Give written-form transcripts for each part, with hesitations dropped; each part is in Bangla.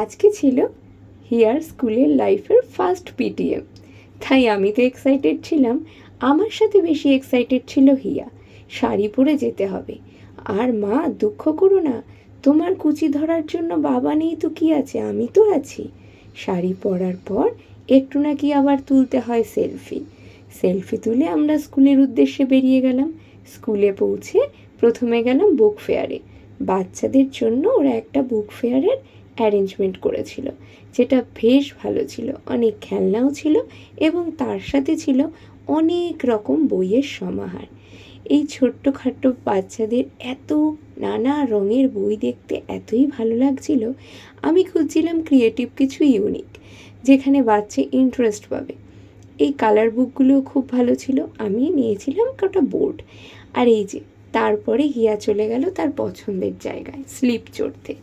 আজকে ছিল হিয়ার স্কুলের লাইফের ফার্স্ট পিটিএম, তাই আমি তো এক্সাইটেড ছিলাম। আমার সাথে বেশি এক্সাইটেড ছিল হিয়া। শাড়ি পরে যেতে হবে। আর মা, দুঃখ করো না, তোমার কুচি ধরার জন্য বাবা নেই তো কি আছে, আমি তো আছি। শাড়ি পরার পর একটু নাকি আবার তুলতে হয় সেলফি। সেলফি তুলে আমরা স্কুলের উদ্দেশ্যে বেরিয়ে গেলাম। স্কুলে পৌঁছে প্রথমে গেলাম বুক ফেয়ারে। বাচ্চাদের জন্য ওরা একটা বুক ফেয়ারের অ্যারেঞ্জমেন্ট করেছিল, যেটা বেশ ভালো ছিল। অনেক খেলনাও ছিল এবং তার সাথে ছিল অনেক রকম বইয়ের সমাহার। এই ছোট্টখাট্টো বাচ্চাদের এত নানা রঙের বই দেখতে এতই ভালো লাগছিল। আমি খুঁজছিলাম ক্রিয়েটিভ কিছু ইউনিক, যেখানে বাচ্চা ইন্টারেস্ট পাবে। এই কালার বুকগুলোও খুব ভালো ছিল। আমি নিয়েছিলাম কটা বোর্ড। আর এই যে তারপরে হিয়া চলে গেল তার পছন্দের জায়গায় স্লিপ চড়তে।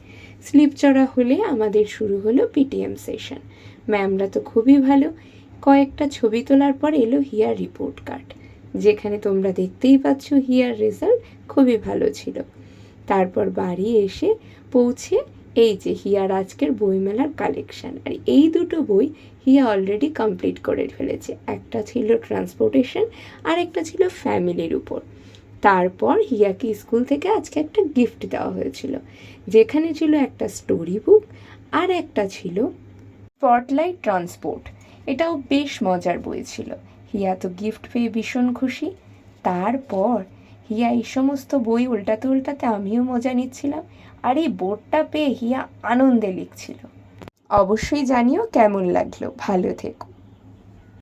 স্লিপ চড়া হলে আমাদের শুরু হলো পিটিএম সেশন। ম্যামরা তো খুবই ভালো। কয়েকটা ছবি তোলার পর এলো হিয়ার রিপোর্ট কার্ড, যেখানে তোমরা দেখতেই পাচ্ছ হিয়ার রেজাল্ট খুবই ভালো ছিল। তারপর বাড়ি এসে পৌঁছে এই যে হিয়ার আজকের বইমেলার কালেকশান। আর এই দুটো বই হিয়া অলরেডি কমপ্লিট করে ফেলেছে। একটা ছিল ট্রান্সপোর্টেশন আর একটা ছিল ফ্যামিলির উপর। তারপর হিয়াকে স্কুল থেকে আজকে একটা গিফট দেওয়া হয়েছিল, যেখানে ছিল একটা স্টোরি বুক আর একটা ছিল স্পটলাইট ট্রান্সপোর্ট। এটাও বেশ মজার বই ছিল। হিয়া তো গিফট পেয়ে ভীষণ খুশি। তারপর হিয়া এই সমস্ত বই উল্টাতে উল্টাতে আমিও মজা নিচ্ছিলাম, আর এই বোর্ডটা পেয়ে হিয়া আনন্দে লিখছিল। অবশ্যই জানিও কেমন লাগলো। ভালো থেকো।